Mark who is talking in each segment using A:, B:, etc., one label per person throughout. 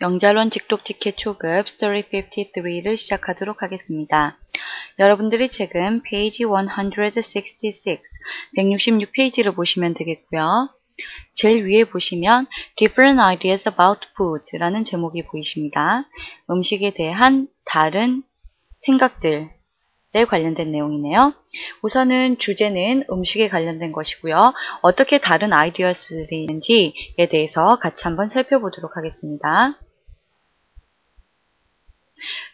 A: 영자론 직독직해 초급 Story 53를 시작하도록 하겠습니다. 여러분들이 책은 페이지 166, 166페이지를 보시면 되겠고요. 제일 위에 보시면 Different Ideas About Food 라는 제목이 보이십니다. 음식에 대한 다른 생각들에 관련된 내용이네요. 우선은 주제는 음식에 관련된 것이고요. 어떻게 다른 아이디어들이 있는지에 대해서 같이 한번 살펴보도록 하겠습니다.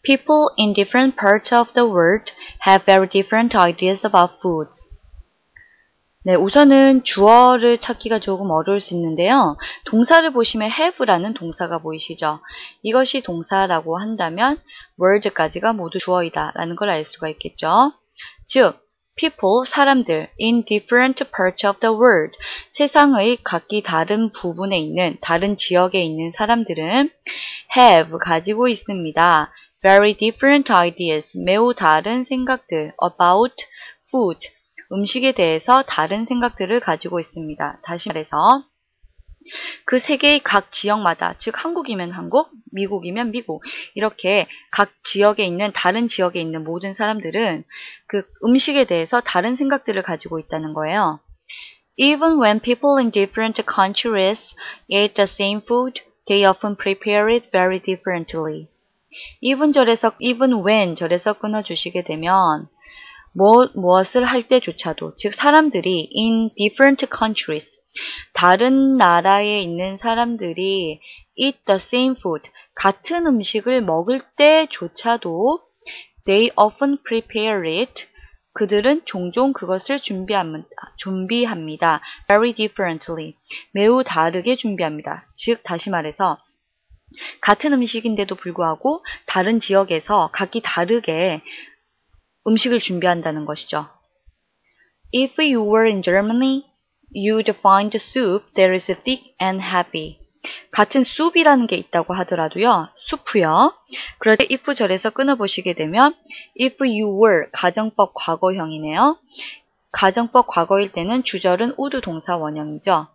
A: People in different parts of the world have very different ideas about foods. 네, 우선은 주어를 찾기가 조금 어려울 수 있는데요. 동사를 보시면 have라는 동사가 보이시죠? 이것이 동사라고 한다면 word까지가 모두 주어이다 라는 걸 알 수가 있겠죠. 즉, people, 사람들, in different parts of the world, 세상의 각기 다른 부분에 있는, 다른 지역에 있는 사람들은 have, 가지고 있습니다. Very different ideas, 매우 다른 생각들, about food, 음식에 대해서 다른 생각들을 가지고 있습니다. 다시 말해서 그 세계의 각 지역마다, 즉 한국이면 한국, 미국이면 미국, 이렇게 각 지역에 있는, 다른 지역에 있는 모든 사람들은 그 음식에 대해서 다른 생각들을 가지고 있다는 거예요. Even when people in different countries eat the same food, they often prepare it very differently. even when 절에서 끊어주시게 되면 무엇을 할 때조차도, 즉 사람들이 in different countries, 다른 나라에 있는 사람들이 eat the same food, 같은 음식을 먹을 때조차도 they often prepare it, 그들은 종종 그것을 준비합니다. very differently, 매우 다르게 준비합니다. 즉 다시 말해서 같은 음식인데도 불구하고 다른 지역에서 각기 다르게 음식을 준비한다는 것이죠. If you were in Germany, you'd find soup that is thick and heavy. 같은 soup이라는 게 있다고 하더라도요, 수프요. 그럴 때 if 절에서 끊어보시게 되면 if you were, 가정법 과거형이네요. 가정법 과거일 때는 주절은 would 동사 원형이죠.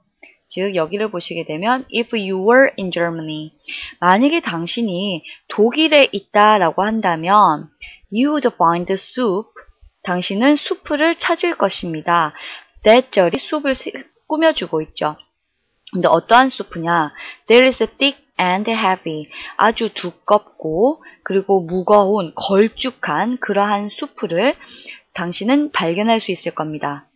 A: 즉 여기를 보시게 되면 if you were in Germany, 만약에 당신이 독일에 있다라고 한다면 you would find soup, 당신은 수프를 찾을 것입니다. that 절이 숲을 꾸며주고 있죠. 근데 어떠한 수프냐? There is a thick and heavy, 아주 두껍고 그리고 무거운, 걸쭉한 그러한 수프를 당신은 발견할 수 있을 겁니다.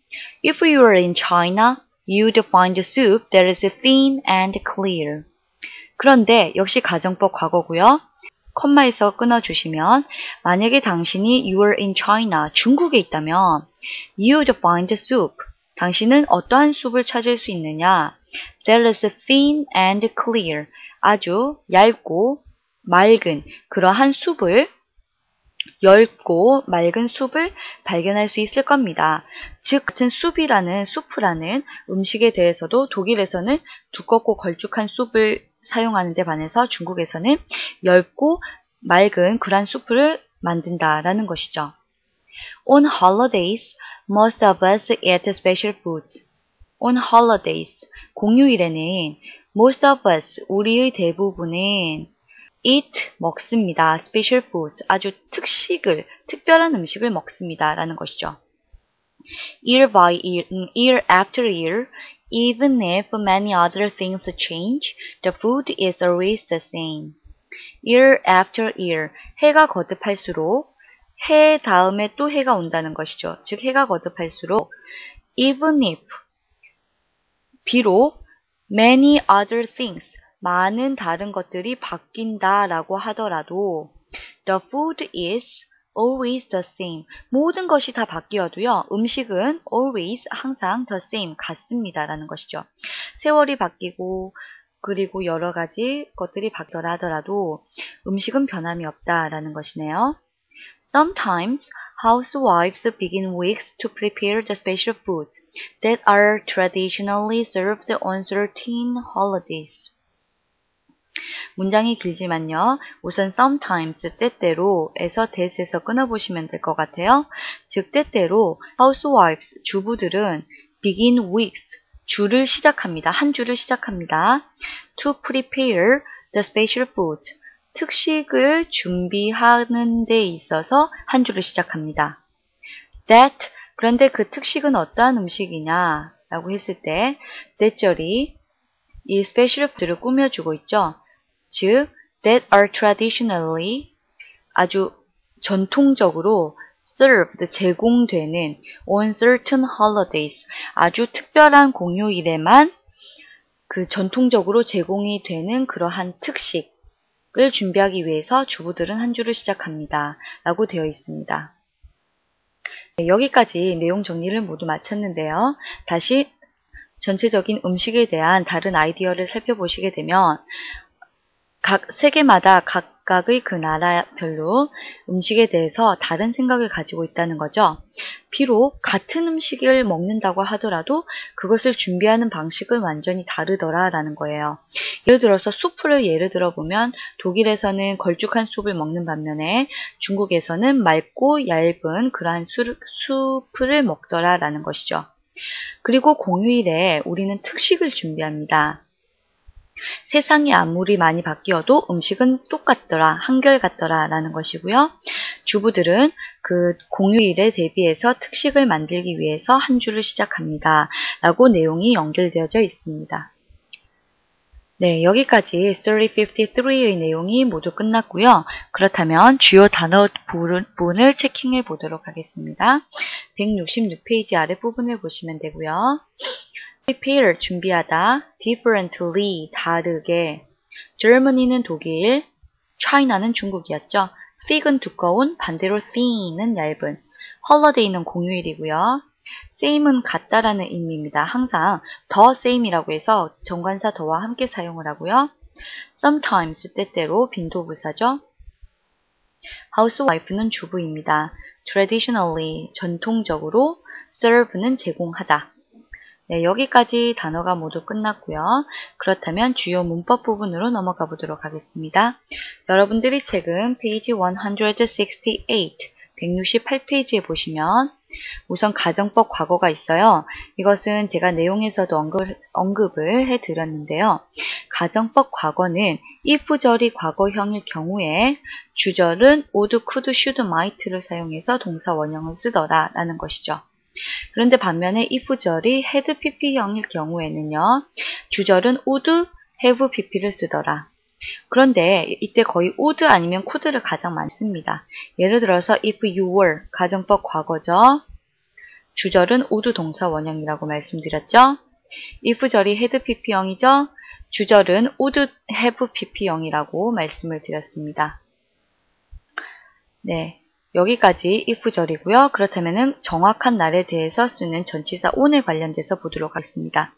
A: If you were in China, you'd find a soup that is thin and clear. 그런데 역시 가정법 과거고요. 콤마에서 끊어주시면 만약에 당신이 you were in China, 중국에 있다면 you'd find soup, 당신은 어떠한 숲을 찾을 수 있느냐? That is thin and clear, 아주 얇고 맑은 그러한 숲을, 엷고 맑은 숲을 발견할 수 있을 겁니다. 즉 같은 수프라는 음식에 대해서도 독일에서는 두껍고 걸쭉한 숲을 사용하는 데 반해서 중국에서는 엷고 맑은 그런 수프를 만든다라는 것이죠. On holidays, most of us eat special foods. On holidays, 공휴일에는 most of us, 우리의 대부분은 eat, 먹습니다. special foods, 아주 특별한 음식을 먹습니다. 라는 것이죠. Year by year, year after year, even if many other things change, the food is always the same. Year after year, 해가 거듭할수록, 해 다음에 또 해가 온다는 것이죠. 즉 해가 거듭할수록 even if, 비록 many other things, 많은 다른 것들이 바뀐다라고 하더라도 the food is always the same. 모든 것이 다 바뀌어도요, 음식은 always, 항상 the same, 같습니다. 라는 것이죠. 세월이 바뀌고 그리고 여러 가지 것들이 바뀌더라 하더라도 음식은 변함이 없다라는 것이네요. Sometimes housewives begin weeks to prepare the special foods that are traditionally served on certain holidays. 문장이 길지만요. 우선 sometimes, 때때로에서 that에서 끊어보시면 될 것 같아요. 즉 때때로 housewives, 주부들은 begin weeks, 주를 시작합니다. 한 주를 시작합니다. to prepare, the special food. 특식을 준비하는 데 있어서 한 줄을 시작합니다. That, 그런데 그 특식은 어떠한 음식이냐 라고 했을 때 that 절이 이 special food를 꾸며주고 있죠. 즉, that are traditionally 아주 전통적으로 served, 제공되는 on certain holidays, 아주 특별한 공휴일에만 그 전통적으로 제공이 되는 그러한 특식을 준비하기 위해서 주부들은 한 줄을 시작합니다. 라고 되어 있습니다. 네, 여기까지 내용 정리를 모두 마쳤는데요. 다시 전체적인 음식에 대한 다른 아이디어를 살펴보시게 되면 각 세계마다 각각의 그 나라별로 음식에 대해서 다른 생각을 가지고 있다는 거죠. 비록 같은 음식을 먹는다고 하더라도 그것을 준비하는 방식은 완전히 다르더라라는 거예요. 예를 들어서 수프를 예를 들어보면 독일에서는 걸쭉한 수프를 먹는 반면에 중국에서는 맑고 얇은 그러한 수프를 먹더라라는 것이죠. 그리고 공휴일에 우리는 특식을 준비합니다. 세상이 아무리 많이 바뀌어도 음식은 똑같더라, 한결같더라 라는 것이고요. 주부들은 그 공휴일에 대비해서 특식을 만들기 위해서 한 줄을 시작합니다. 라고 내용이 연결되어져 있습니다. 네, 여기까지 Story 53의 내용이 모두 끝났고요. 그렇다면 주요 단어 부분을 체킹해 보도록 하겠습니다. 166페이지 아랫부분을 보시면 되고요. prepare, 준비하다, differently, 다르게, Germany는 독일, China는 중국이었죠. thick은 두꺼운, 반대로 thin은 얇은, holiday는 공휴일이고요. same은 같다라는 의미입니다. 항상 the same이라고 해서 정관사 더와 함께 사용을 하고요. sometimes, 때때로, 빈도부사죠. housewife는 주부입니다. traditionally, 전통적으로, serve는 제공하다. 네, 여기까지 단어가 모두 끝났고요. 그렇다면 주요 문법 부분으로 넘어가 보도록 하겠습니다. 여러분들이 책은 페이지 168, 168페이지에 보시면 우선 가정법 과거가 있어요. 이것은 제가 내용에서도 언급을 해드렸는데요. 가정법 과거는 if절이 과거형일 경우에 주절은 would, could, should, might를 사용해서 동사 원형을 쓰더라 라는 것이죠. 그런데 반면에 if절이 had pp형일 경우에는요. 주절은 would, have pp를 쓰더라. 그런데 이때 거의 would 아니면 could를 가장 많이 씁니다. 예를 들어서 if you were, 가정법 과거죠. 주절은 would 동사 원형이라고 말씀드렸죠. if절이 had pp형이죠. 주절은 would have pp형이라고 말씀을 드렸습니다. 네. 여기까지 if절이고요. 그렇다면 정확한 날에 대해서 쓰는 전치사 on에 관련돼서 보도록 하겠습니다.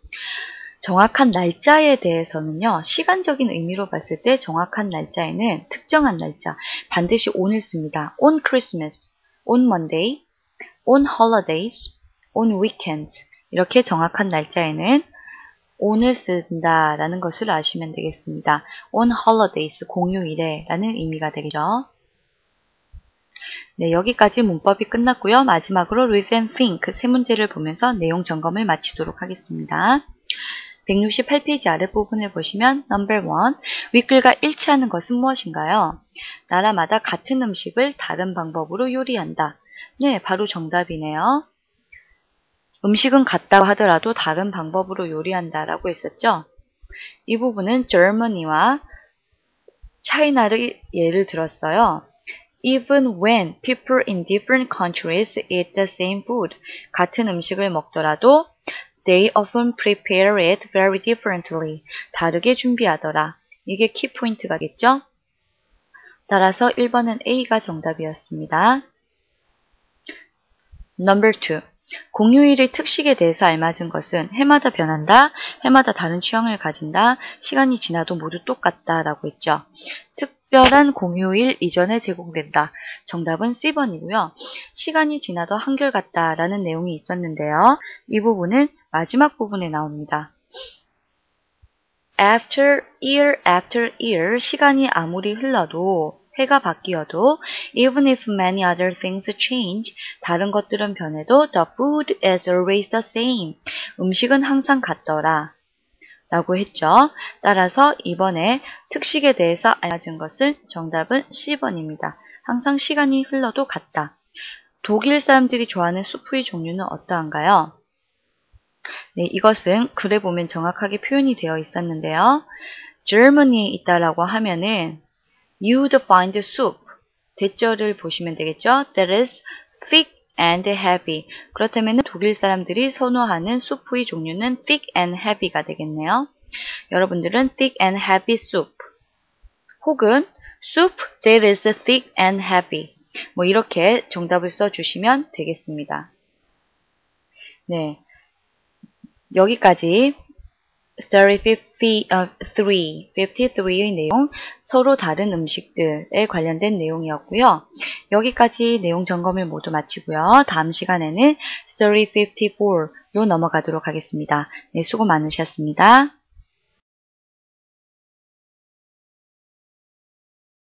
A: 정확한 날짜에 대해서는요. 시간적인 의미로 봤을 때 정확한 날짜에는 특정한 날짜, 반드시 on을 씁니다. on Christmas, on Monday, on holidays, on weekends 이렇게 정확한 날짜에는 on을 쓴다라는 것을 아시면 되겠습니다. on holidays, 공휴일에 라는 의미가 되겠죠. 네, 여기까지 문법이 끝났고요. 마지막으로 read and think 세 문제를 보면서 내용 점검을 마치도록 하겠습니다. 168페이지 아랫부분을 보시면 number 1, 윗글과 일치하는 것은 무엇인가요? 나라마다 같은 음식을 다른 방법으로 요리한다. 네, 바로 정답이네요. 음식은 같다고 하더라도 다른 방법으로 요리한다라고 했었죠. 이 부분은 Germany와 차이나를 예를 들었어요. Even when people in different countries eat the same food, 같은 음식을 먹더라도 they often prepare it very differently, 다르게 준비하더라. 이게 키포인트가겠죠? 따라서 1번은 A가 정답이었습니다. Number 2. 공휴일의 특식에 대해서 알맞은 것은 해마다 변한다, 해마다 다른 취향을 가진다, 시간이 지나도 모두 똑같다 라고 했죠. 특별한 공휴일 이전에 제공된다. 정답은 C번이고요. 시간이 지나도 한결같다 라는 내용이 있었는데요. 이 부분은 마지막 부분에 나옵니다. after year, 시간이 아무리 흘러도 해가 바뀌어도 even if many other things change, 다른 것들은 변해도 the food is always the same, 음식은 항상 같더라 라고 했죠. 따라서 이번에 특식에 대해서 알려준 것은 정답은 C번입니다. 항상 시간이 흘러도 같다. 독일 사람들이 좋아하는 수프의 종류는 어떠한가요? 네, 이것은 글에 보면 정확하게 표현이 되어 있었는데요. Germany에 있다라고 하면은 you would find soup. 대절을 보시면 되겠죠. That is thick and heavy. 그렇다면 독일 사람들이 선호하는 수프의 종류는 thick and heavy가 되겠네요. 여러분들은 thick and heavy soup 혹은 soup that is thick and heavy 뭐 이렇게 정답을 써주시면 되겠습니다. 네, 여기까지 Story 53의 내용, 서로 다른 음식들에 관련된 내용이었고요. 여기까지 내용 점검을 모두 마치고요. 다음 시간에는 Story 54로 넘어가도록 하겠습니다. 네, 수고 많으셨습니다.